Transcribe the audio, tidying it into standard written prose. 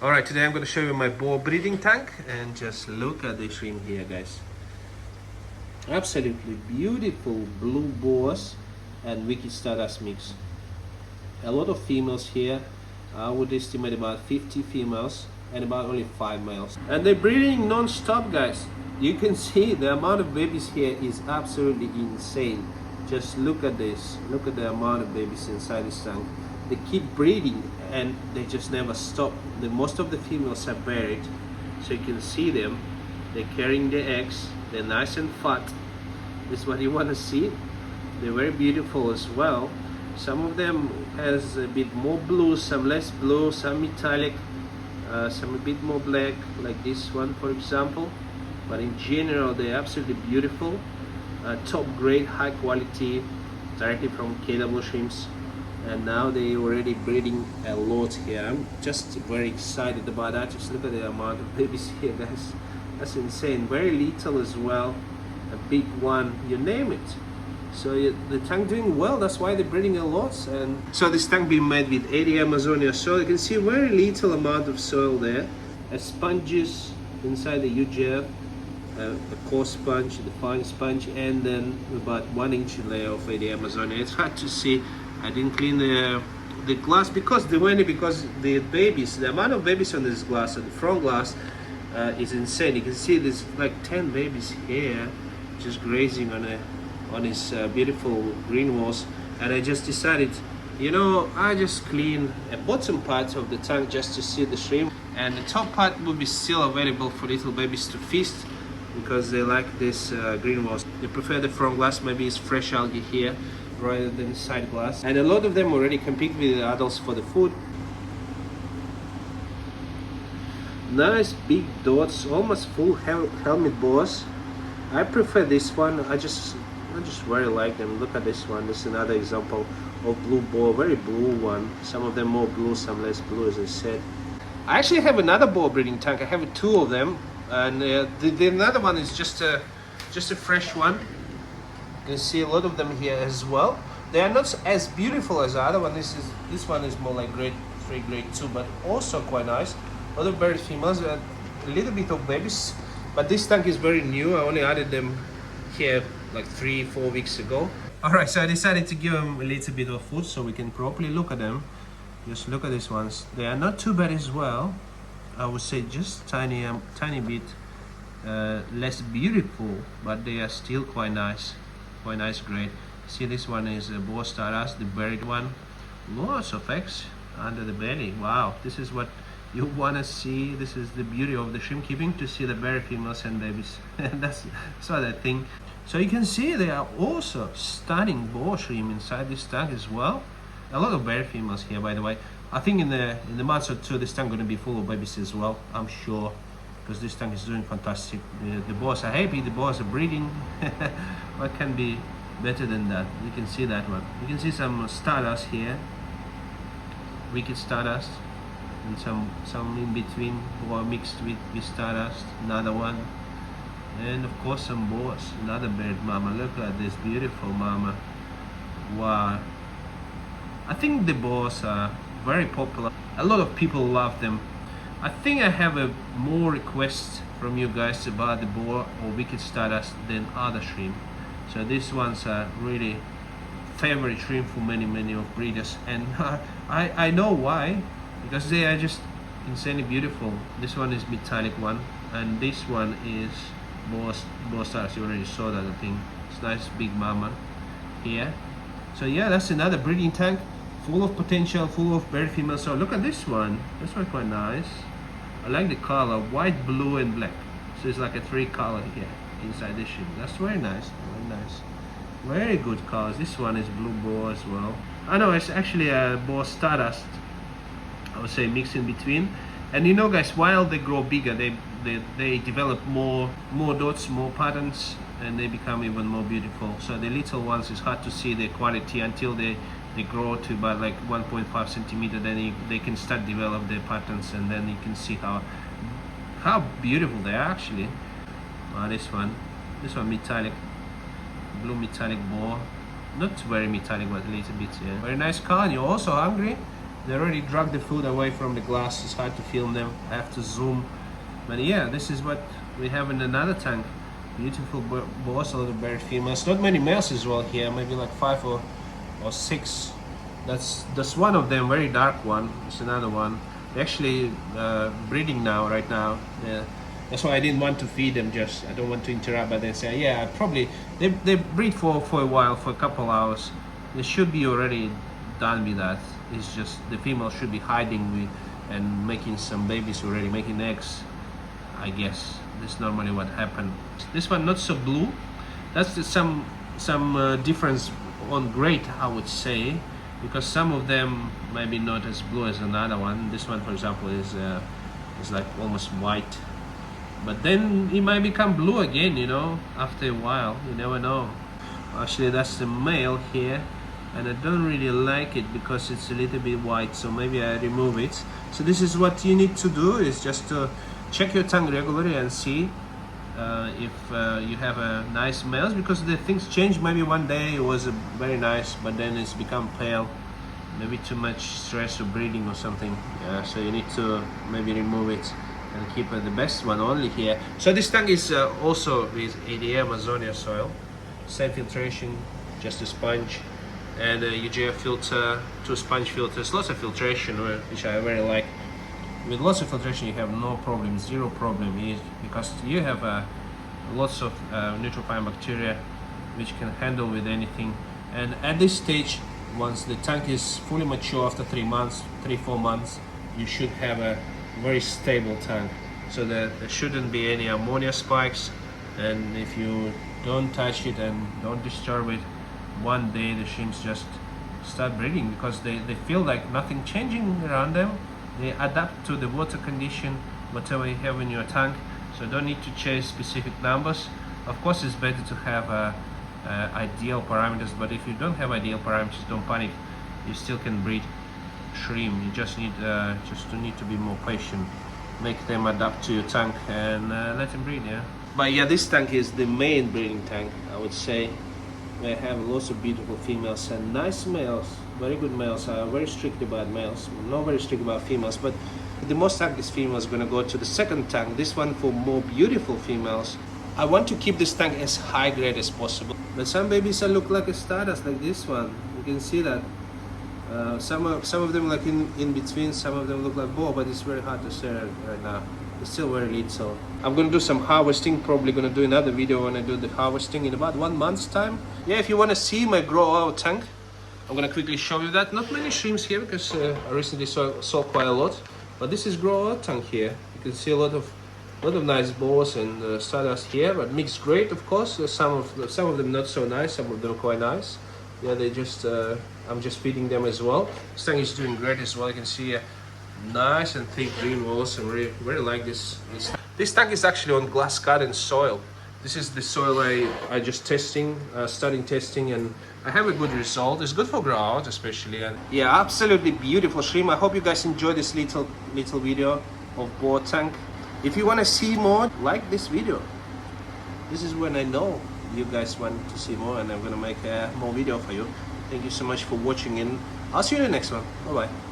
Alright, today I'm going to show you my boar breeding tank, and just look at the shrimp here, guys. Absolutely beautiful blue boas and wicked stardust mix. A lot of females here. I would estimate about 50 females and about only 5 males. And they're breeding non-stop, guys. You can see the amount of babies here is absolutely insane. Just look at this. Look at the amount of babies inside this tank. They keep breeding and they just never stop. Most of the females are buried, so you can see them. They're carrying their eggs. They're nice and fat. This is what you want to see. They're very beautiful as well. Some of them has a bit more blue, some less blue, some metallic, some a bit more black, like this one for example. But in general, they're absolutely beautiful. Top grade, high quality, directly from KW shrimps. And now they already breeding a lot here. I'm just very excited about that. Just look at the amount of babies here, guys. That's insane. Very little as well, a big one, you name it. So the tank doing well. That's why they're breeding a lot. And so this tank being made with 80 Amazonia soil. You can see very little amount of soil there. Sponges inside the UGF, a coarse sponge, the fine sponge, and then about 1-inch layer of 80 Amazonia. It's hard to see. I didn't clean the glass because the babies, the amount of babies on this glass, on the front glass, is insane. You can see there's like 10 babies here just grazing on his beautiful green walls. And I just decided, you know, I just clean a bottom part of the tank just to see the shrimp, and the top part will be still available for little babies to feast because they like this green walls. They prefer the front glass. Maybe it's fresh algae here rather than side glass, and a lot of them already compete with the adults for the food. Nice big dots, almost full helmet boas. I prefer this one. I just very like them. Look at this one. This is another example of blue boa, very blue one. Some of them more blue, some less blue, as I said. I actually have another boa breeding tank. I have 2 of them, and the another one is just a fresh one. You can see a lot of them here as well. They are not as beautiful as the other one. This one is more like grade 3, grade 2, but also quite nice. A lot of buried females, a little bit of babies, but this tank is very new. I only added them here like 3-4 weeks ago. Alright, so I decided to give them a little bit of food so we can properly look at them. Just look at these ones. They are not too bad as well. I would say just tiny bit less beautiful, but they are still quite nice grade. See, this one is a boa stardust, the buried one. Lots of eggs under the belly. Wow, this is what you want to see. This is the beauty of the shrimp keeping, to see the buried females and babies. That's what I think. So you can see there are also stunning boa shrimp inside this tank as well. A lot of buried females here, by the way. I think in the months or 2 this tank going to be full of babies as well, I'm sure, because this tank is doing fantastic. The boas are happy, the boas are breeding. What can be better than that? You can see that one. You can see some stardust here, wicked stardust, and some in between boa mixed with stardust. Another one, and of course some boas. Another bird mama. Look at this beautiful mama. Wow. I think the boas are very popular. A lot of people love them. I think I have more requests from you guys about the boa or wicked stardust than other shrimp. So these ones are really favorite shrimp for many of breeders, and I know why, because they are just insanely beautiful. This one is metallic one, and this one is boa stardust. You already saw that, I think. It's nice big mama here. So yeah, that's another breeding tank full of potential, full of buried females. So look at this one. This one quite nice. I like the color, white, blue, and black. So it's like a 3 color here inside this ship. That's very nice, very nice. Very good colors. This one is blue boa as well. I know it's actually a boa stardust, I would say, mixed in between. And you know, guys, while they grow bigger, they develop more dots, more patterns, and they become even more beautiful. So the little ones, it's hard to see the quality until they grow to about like 1.5 centimeter. Then they can start develop their patterns, and then you can see how beautiful they are actually. This one metallic, blue metallic boa, not very metallic, but a little bit. Yeah. Very nice color. You're also hungry. They already dragged the food away from the glass. It's hard to film them. I have to zoom. But yeah, this is what we have in another tank. Beautiful boas, a little bird females. Not many males as well here. Maybe like 5 or 6. That's one of them. Very dark one. It's another one. They're actually breeding now, right now. Yeah. That's why I didn't want to feed them. Just I don't want to interrupt. But then say, yeah, probably they breed for a while, for a couple hours. They should be already done with that. It's just the female should be hiding with and making some babies already, making eggs. I guess this is normally what happened. This one not so blue. That's some difference on grade, I would say, because some of them maybe not as blue as another one. This one, for example, is like almost white. But then it might become blue again, you know, after a while. You never know. Actually, that's the male here, and I don't really like it because it's a little bit white, so maybe I remove it. So this is what you need to do, is just to check your tongue regularly and see if you have a nice males, because the things change. Maybe one day it was very nice, but then it's become pale. Maybe too much stress or breeding or something. So you need to maybe remove it and keep the best one only here. So this tank is also with ADA Amazonia soil, same filtration, just a sponge, and a UGF filter, 2 sponge filters, lots of filtration, which I very like. With lots of filtration you have no problem, zero problem, because you have lots of neutropine bacteria which can handle with anything. And at this stage, once the tank is fully mature after 3 months, 3-4 months, you should have a very stable tank, so that there shouldn't be any ammonia spikes. And if you don't touch it and don't disturb it, one day the shrimps just start breeding, because they feel like nothing changing around them. They adapt to the water condition, whatever you have in your tank, so don't need to chase specific numbers. Of course, it's better to have ideal parameters, but if you don't have ideal parameters, don't panic. You still can breed shrimp. You just need to be more patient, make them adapt to your tank, and let them breed. Yeah. But yeah, this tank is the main breeding tank, I would say. They have lots of beautiful females and nice males, very good males. I'm very strict about males, not very strict about females, but the most active females are going to go to the second tank, this one for more beautiful females. I want to keep this tank as high grade as possible, but some babies look like a stardust, like this one. You can see that. Some of them like in between, some of them look like boa, but it's very hard to say right now. It's still very little. I'm gonna do some harvesting, probably gonna do another video when I do the harvesting in about 1 month's time. Yeah, if you wanna see my grow out tank, I'm gonna quickly show you that. Not many shrimps here because I recently saw quite a lot, but this is grow out tank here. You can see a lot of nice boas and stardust here, but mixed grade, of course. Some of them not so nice, some of them quite nice. Yeah, they just I'm just feeding them as well. This tank is doing great as well. You can see nice and thick green walls. I really like this. This tank is actually on glass garden soil. This is the soil I just starting testing, and I have a good result. It's good for grow out especially. And yeah, absolutely beautiful shrimp. I hope you guys enjoy this little video of boa tank. If you want to see more, like this video. This is when I know you guys want to see more, and I'm gonna make more video for you. Thank you so much for watching, and I'll see you in the next one. Bye bye.